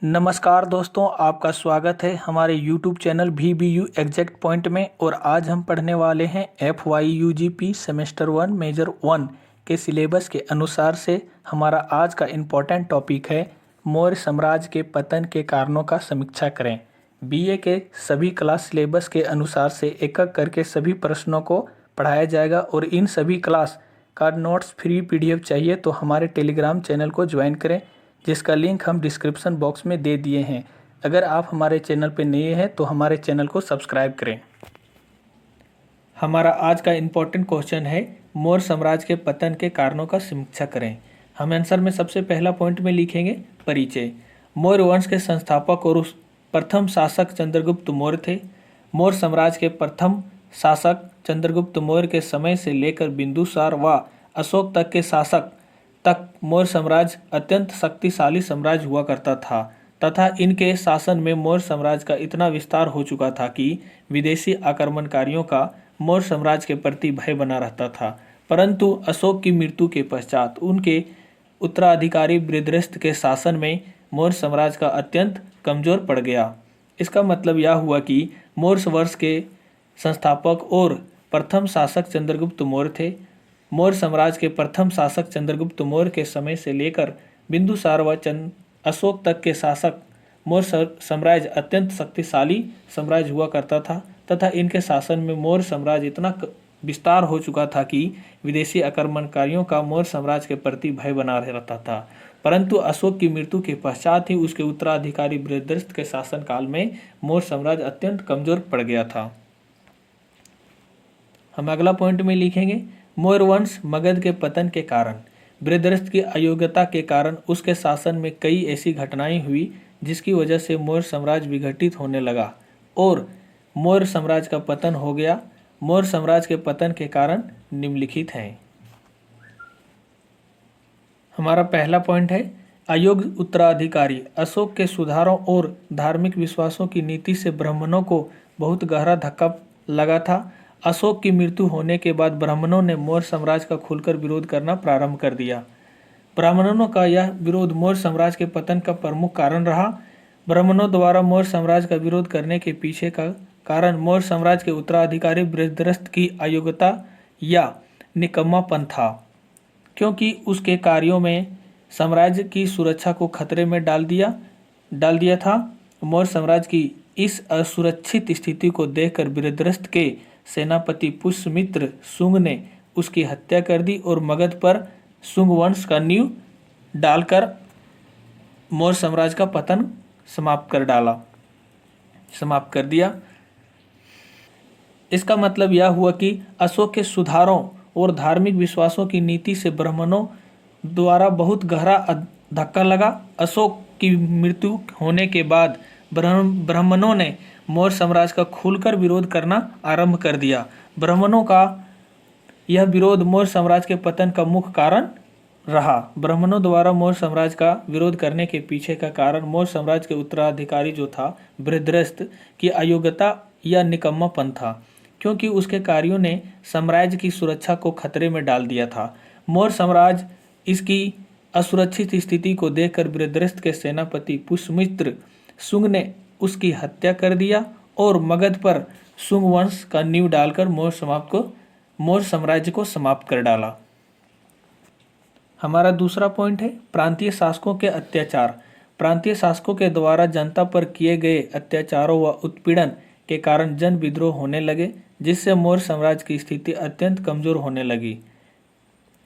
नमस्कार दोस्तों, आपका स्वागत है हमारे YouTube channel VBU exact point में। और आज हम पढ़ने वाले हैं FYUGP सेमेस्टर 1 मेजर 1 के सिलेबस के अनुसार से हमारा आज का इम्पोर्टेंट टॉपिक है मौर्य साम्राज्य के पतन के कारणों का समीक्षा करें। BA के सभी क्लास सिलेबस के अनुसार से एक एक करके सभी प्रश्नों को पढ़ाया जाएगा और इन सभी क्लास का नोट्स फ्री PDF चाहिए तो हमारे टेलीग्राम चैनल को ज्वाइन करें, जिसका लिंक हम डिस्क्रिप्शन बॉक्स में दे दिए हैं। अगर आप हमारे चैनल पर नए हैं तो हमारे चैनल को सब्सक्राइब करें। हमारा आज का इम्पोर्टेंट क्वेश्चन है मौर्य साम्राज्य के पतन के कारणों का समीक्षा करें। हम आंसर में सबसे पहला पॉइंट में लिखेंगे परिचय। मौर्य वंश के संस्थापक और उस प्रथम शासक चंद्रगुप्त मौर्य थे। मौर्य साम्राज्य के प्रथम शासक चंद्रगुप्त मौर्य के समय से लेकर बिंदुसार व अशोक तक के शासक तक मौर्य साम्राज्य अत्यंत शक्तिशाली साम्राज्य हुआ करता था तथा इनके शासन में मौर्य साम्राज्य का इतना विस्तार हो चुका था कि विदेशी आक्रमणकारियों का मौर्य साम्राज्य के प्रति भय बना रहता था। परंतु अशोक की मृत्यु के पश्चात उनके उत्तराधिकारी बृहद्रथ के शासन में मौर्य साम्राज्य का अत्यंत कमजोर पड़ गया। इसका मतलब यह हुआ कि मौर्य वंश के संस्थापक और प्रथम शासक चंद्रगुप्त मौर्य थे। मौर्य साम्राज्य के प्रथम शासक चंद्रगुप्त मौर्य के समय से लेकर बिंदुसार व अशोक तक के शासक मौर्य साम्राज्य अत्यंत शक्तिशाली साम्राज्य हुआ करता था तथा इनके शासन में मौर्य साम्राज्य इतना विस्तार हो चुका था कि विदेशी आक्रमणकारियों का मौर्य साम्राज्य के प्रति भय बना रहता था। परंतु अशोक की मृत्यु के पश्चात ही उसके उत्तराधिकारी बृहद्रथ के शासन काल में मौर्य साम्राज्य अत्यंत कमजोर पड़ गया था। हम अगला पॉइंट में लिखेंगे मौर्य वंश मगध के पतन के कारण। बृहद्रथ की अयोग्यता के कारण उसके शासन में कई ऐसी घटनाएं हुई जिसकी वजह से मौर्य साम्राज्य विघटित होने लगा और मौर्य साम्राज्य का पतन हो गया। मौर्य साम्राज्य के पतन के कारण निम्नलिखित हैं। हमारा पहला पॉइंट है अयोग्य उत्तराधिकारी। अशोक के सुधारों और धार्मिक विश्वासों की नीति से ब्राह्मणों को बहुत गहरा धक्का लगा था। अशोक की मृत्यु होने के बाद ब्राह्मणों ने मौर्य साम्राज्य का खुलकर विरोध करना प्रारंभ कर दिया। ब्राह्मणों का यह विरोध मौर्य साम्राज्य के पतन का प्रमुख कारण रहा। ब्राह्मणों द्वारा मौर्य साम्राज्य का विरोध करने के पीछे का कारण मौर्य साम्राज्य के उत्तराधिकारी बृहद्रथ की अयोग्यता या निकम्मापन था, क्योंकि उसके कार्यों में साम्राज्य की सुरक्षा को खतरे में डाल दिया था। मौर्य साम्राज्य की इस असुरक्षित स्थिति को देखकर बृहद्रथ के सेनापति पुष्यमित्र शुंग ने उसकी हत्या कर दी और मगध पर शुंग वंश का नींव डालकर मौर्य साम्राज्य का पतन समाप्त कर दिया। इसका मतलब यह हुआ कि अशोक के सुधारों और धार्मिक विश्वासों की नीति से ब्राह्मणों द्वारा बहुत गहरा धक्का लगा। अशोक की मृत्यु होने के बाद ब्राह्मणों ने मौर्य साम्राज्य का खुलकर विरोध करना आरंभ कर दिया। ब्राह्मणों का यह विरोध मौर्य साम्राज्य के पतन का मुख्य कारण रहा। ब्राह्मणों द्वारा मौर्य साम्राज्य का विरोध करने के पीछे का कारण मौर्य साम्राज्य के उत्तराधिकारी जो था बृहद्रथ की अयोग्यता या निकम्मापन था, क्योंकि उसके कार्यों ने साम्राज्य की सुरक्षा को खतरे में डाल दिया था। मौर्य साम्राज्य इसकी असुरक्षित स्थिति को देखकर बृहद्रथ के सेनापति पुष्यमित्र शुंग ने उसकी हत्या कर दिया और मगध पर शुंग वंश का नींव डालकर मौर्य साम्राज्य को समाप्त कर डाला। हमारा दूसरा पॉइंट है प्रांतीय शासकों के अत्याचार। प्रांतीय शासकों के द्वारा जनता पर किए गए अत्याचारों व उत्पीड़न के कारण जन विद्रोह होने लगे, जिससे मौर्य साम्राज्य की स्थिति अत्यंत कमजोर होने लगी।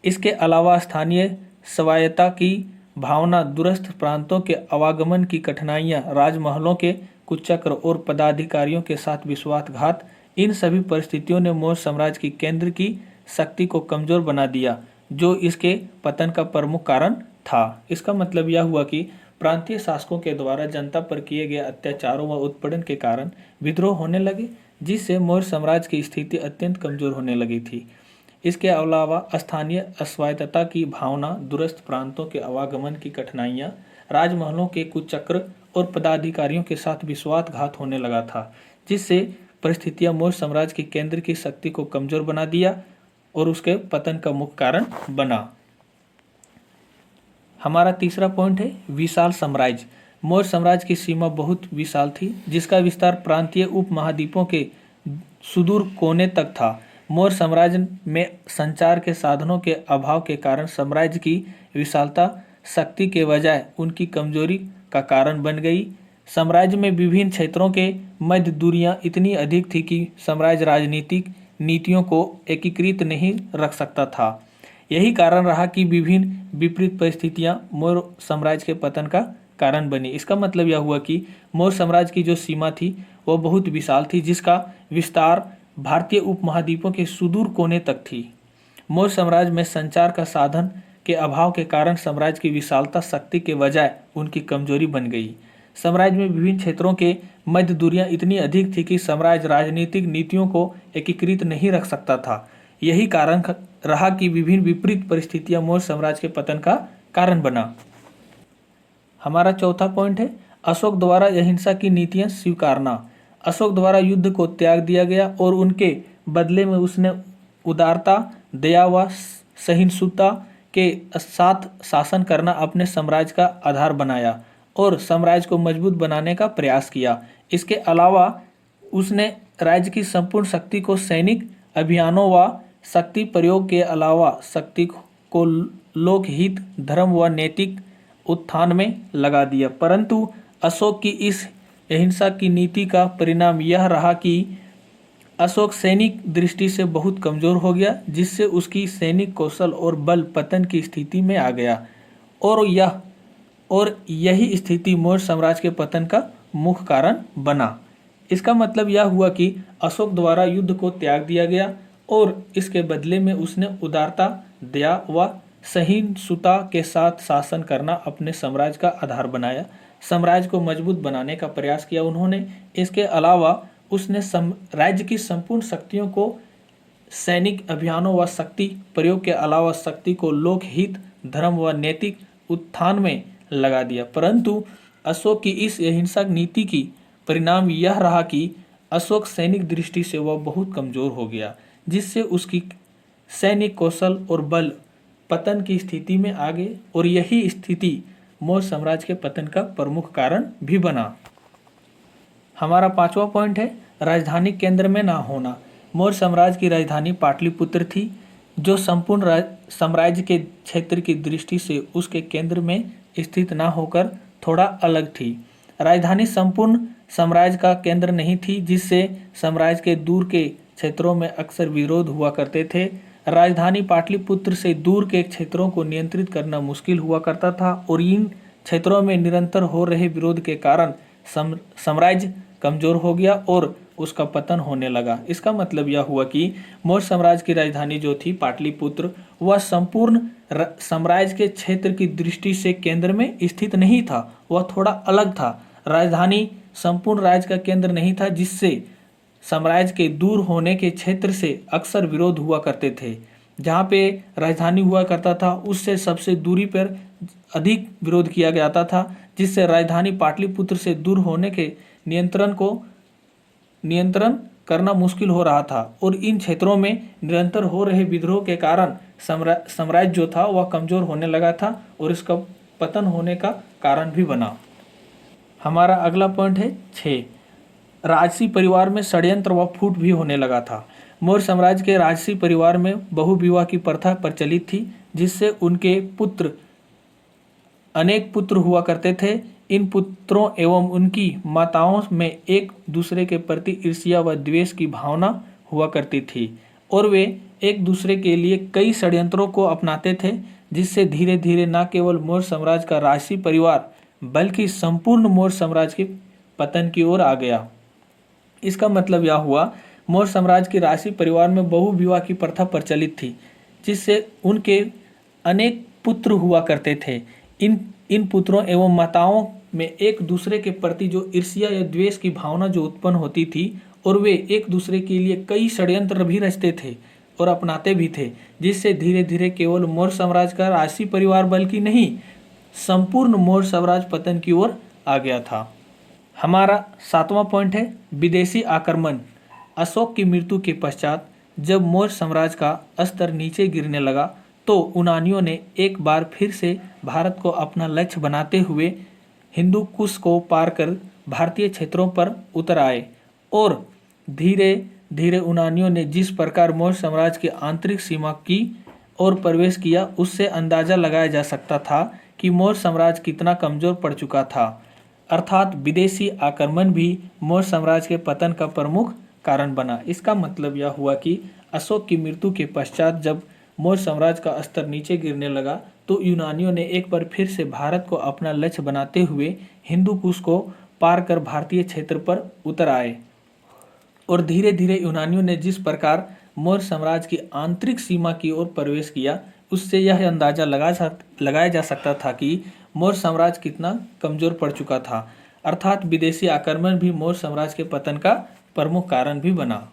इसके अलावा स्थानीय स्वायत्तता की भावना, दूरस्थ प्रांतों के आवागमन की कठिनाइयां, राजमहलों के कुचक्र और पदाधिकारियों के साथ विश्वासघात, इन सभी परिस्थितियों ने मौर्य साम्राज्य की केंद्र की शक्ति को कमजोर बना दिया, जो इसके पतन का प्रमुख कारण था। इसका मतलब यह हुआ कि प्रांतीय शासकों के द्वारा जनता पर किए गए अत्याचारों व उत्पीड़न के कारण विद्रोह होने लगे, जिससे मौर्य साम्राज्य की स्थिति अत्यंत कमजोर होने लगी थी। इसके अलावा स्थानीय अस्वायत्तता की भावना, दूरस्थ प्रांतों के आवागमन की कठिनाइयां, राजमहलों के कुचक्र और पदाधिकारियों के साथ विश्वासघात होने लगा था, जिससे परिस्थितियां मौर्य साम्राज्य की केंद्र की शक्ति को कमजोर बना दिया और उसके पतन का मुख्य कारण बना। हमारा तीसरा पॉइंट है विशाल साम्राज्य। मौर्य साम्राज्य की सीमा बहुत विशाल थी, जिसका विस्तार प्रांतीय उपमहाद्वीपों के सुदूर कोने तक था। मौर्य साम्राज्य में संचार के साधनों के अभाव के कारण साम्राज्य की विशालता शक्ति के बजाय उनकी कमजोरी का कारण बन गई। साम्राज्य में विभिन्न क्षेत्रों के मध्य दूरियां इतनी अधिक थी कि साम्राज्य राजनीतिक नीतियों को एकीकृत नहीं रख सकता था। यही कारण रहा कि विभिन्न विपरीत परिस्थितियां मौर्य साम्राज्य के पतन का कारण बनी। इसका मतलब यह हुआ कि मौर्य साम्राज्य की जो सीमा थी वह बहुत विशाल थी, जिसका विस्तार भारतीय उपमहाद्वीपों के सुदूर कोने तक थी। मौर्य साम्राज्य में संचार का साधन के अभाव के कारण साम्राज्य की विशालता शक्ति के बजाय उनकी कमजोरी बन गई। साम्राज्य में विभिन्न क्षेत्रों के मध्य दूरियां इतनी अधिक थी कि साम्राज्य राजनीतिक नीतियों को एकीकृत नहीं रख सकता था। यही कारण रहा कि विभिन्न विपरीत परिस्थितियां मौर्य साम्राज्य के पतन का कारण बना। हमारा चौथा पॉइंट है अशोक द्वारा अहिंसा की नीतियां स्वीकारना। अशोक द्वारा युद्ध को त्याग दिया गया और उनके बदले में उसने उदारता, दया व सहिष्णुता के साथ शासन करना अपने साम्राज्य का आधार बनाया और साम्राज्य को मजबूत बनाने का प्रयास किया। इसके अलावा उसने राज्य की संपूर्ण शक्ति को सैनिक अभियानों व शक्ति प्रयोग के अलावा शक्ति को लोकहित, धर्म व नैतिक उत्थान में लगा दिया। परंतु अशोक की इस अहिंसा की नीति का परिणाम यह रहा कि अशोक सैनिक दृष्टि से बहुत कमजोर हो गया, जिससे उसकी सैनिक कौशल और बल पतन की स्थिति में आ गया और यही स्थिति मौर्य साम्राज्य के पतन का मुख्य कारण बना। इसका मतलब यह हुआ कि अशोक द्वारा युद्ध को त्याग दिया गया और इसके बदले में उसने उदारता, दया व सहिष्णुता के साथ शासन करना अपने साम्राज्य का आधार बनाया, साम्राज्य को मजबूत बनाने का प्रयास किया उन्होंने। इसके अलावा उसने राज्य की संपूर्ण शक्तियों को सैनिक अभियानों व शक्ति प्रयोग के अलावा शक्ति को लोकहित, धर्म व नैतिक उत्थान में लगा दिया। परंतु अशोक की इस अहिंसा नीति की परिणाम यह रहा कि अशोक सैनिक दृष्टि से वह बहुत कमजोर हो गया, जिससे उसकी सैनिक कौशल और बल पतन की स्थिति में आ गए और यही स्थिति मौर्य साम्राज्य के पतन का प्रमुख कारण भी बना। हमारा पांचवा पॉइंट है राजधानी केंद्र में ना होना। मौर्य साम्राज्य की राजधानी पाटलिपुत्र थी, जो संपूर्ण साम्राज्य के क्षेत्र की दृष्टि से उसके केंद्र में स्थित ना होकर थोड़ा अलग थी। राजधानी संपूर्ण साम्राज्य का केंद्र नहीं थी, जिससे साम्राज्य के दूर के क्षेत्रों में अक्सर विरोध हुआ करते थे। राजधानी पाटलिपुत्र से दूर के क्षेत्रों को नियंत्रित करना मुश्किल हुआ करता था और इन क्षेत्रों में निरंतर हो रहे विरोध के कारण साम्राज्य कमजोर हो गया और उसका पतन होने लगा। इसका मतलब यह हुआ कि मौर्य साम्राज्य की राजधानी जो थी पाटलिपुत्र, वह संपूर्ण साम्राज्य के क्षेत्र की दृष्टि से केंद्र में स्थित नहीं था, वह थोड़ा अलग था। राजधानी संपूर्ण राज्य का केंद्र नहीं था, जिससे साम्राज्य के दूर होने के क्षेत्र से अक्सर विरोध हुआ करते थे। जहाँ पे राजधानी हुआ करता था उससे सबसे दूरी पर अधिक विरोध किया जाता था, जिससे राजधानी पाटलिपुत्र से दूर होने के नियंत्रण करना मुश्किल हो रहा था और इन क्षेत्रों में निरंतर हो रहे विद्रोह के कारण साम्राज्य जो था वह कमजोर होने लगा था और इसका पतन होने का कारण भी बना। हमारा अगला पॉइंट है 6, राजसी परिवार में षड्यंत्र व फूट भी होने लगा था। मौर्य साम्राज्य के राजसी परिवार में बहुविवाह की प्रथा प्रचलित थी, जिससे उनके अनेक पुत्र हुआ करते थे। इन पुत्रों एवं उनकी माताओं में एक दूसरे के प्रति ईर्ष्या व द्वेष की भावना हुआ करती थी और वे एक दूसरे के लिए कई षड्यंत्रों को अपनाते थे, जिससे धीरे धीरे न केवल मौर्य साम्राज्य का राजसी परिवार बल्कि संपूर्ण मौर्य साम्राज्य के पतन की ओर आ गया। इसका मतलब यह हुआ मौर्य साम्राज्य के राजसी परिवार में बहुविवाह की प्रथा प्रचलित थी, जिससे उनके अनेक पुत्र हुआ करते थे। इन पुत्रों एवं माताओं में एक दूसरे के प्रति जो ईर्ष्या या द्वेष की भावना जो उत्पन्न होती थी और वे एक दूसरे के लिए कई षड्यंत्र भी रचते थे और अपनाते भी थे, जिससे धीरे धीरे केवल मौर्य साम्राज्य का राजसी परिवार बल्कि नहीं संपूर्ण मौर्य साम्राज्य पतन की ओर आ गया था। हमारा 7वां पॉइंट है विदेशी आक्रमण। अशोक की मृत्यु के पश्चात जब मौर्य साम्राज्य का स्तर नीचे गिरने लगा तो यूनानियों ने एक बार फिर से भारत को अपना लक्ष्य बनाते हुए हिंदू कुश को पार कर भारतीय क्षेत्रों पर उतर आए और धीरे धीरे यूनानियों ने जिस प्रकार मौर्य साम्राज्य की आंतरिक सीमा की और प्रवेश किया, उससे अंदाजा लगाया जा सकता था कि मौर्य साम्राज्य कितना कमजोर पड़ चुका था। अर्थात विदेशी आक्रमण भी मौर्य साम्राज्य के पतन का प्रमुख कारण बना। इसका मतलब यह हुआ कि अशोक की मृत्यु के पश्चात जब मौर्य साम्राज्य का स्तर नीचे गिरने लगा तो यूनानियों ने एक बार फिर से भारत को अपना लक्ष्य बनाते हुए हिंदू कुश को पार कर भारतीय क्षेत्र पर उतर आए और धीरे धीरे यूनानियों ने जिस प्रकार मौर्य साम्राज्य की आंतरिक सीमा की ओर प्रवेश किया, उससे यह अंदाजा लगाया जा सकता था कि मौर्य साम्राज्य कितना कमजोर पड़ चुका था। अर्थात विदेशी आक्रमण भी मौर्य साम्राज्य के पतन का प्रमुख कारण भी बना।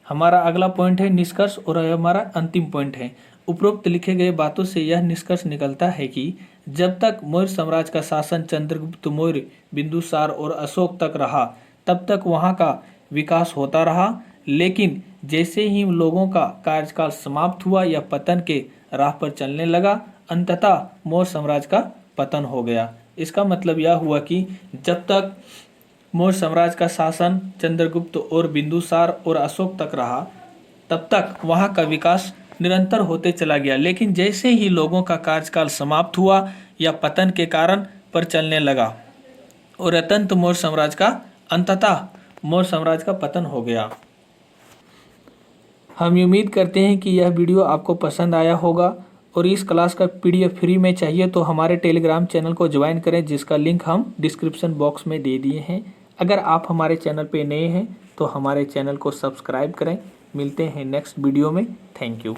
हमारा अगला पॉइंट है निष्कर्ष और हमारा अंतिम पॉइंट है। उपरोक्त लिखे गए बातों से यह निष्कर्ष निकलता है कि जब तक मौर्य साम्राज्य का शासन चंद्रगुप्त मौर्य, बिंदुसार और अशोक तक रहा, तब तक वहाँ का विकास होता रहा। लेकिन जैसे ही लोगों का कार्यकाल समाप्त हुआ या पतन के राह पर चलने लगा, अंततः मौर्य साम्राज्य का पतन हो गया। इसका मतलब यह हुआ कि जब तक मौर्य साम्राज्य का शासन चंद्रगुप्त और बिंदुसार और अशोक तक रहा, तब तक वहाँ का विकास निरंतर होते चला गया। लेकिन जैसे ही लोगों का कार्यकाल समाप्त हुआ या पतन के कारण पर चलने लगा और अंततः मौर्य साम्राज्य का पतन हो गया। हम उम्मीद करते हैं कि यह वीडियो आपको पसंद आया होगा और इस क्लास का PDF फ्री में चाहिए तो हमारे टेलीग्राम चैनल को ज्वाइन करें, जिसका लिंक हम डिस्क्रिप्शन बॉक्स में दे दिए हैं। अगर आप हमारे चैनल पे नए हैं तो हमारे चैनल को सब्सक्राइब करें। मिलते हैं नेक्स्ट वीडियो में। Thank you.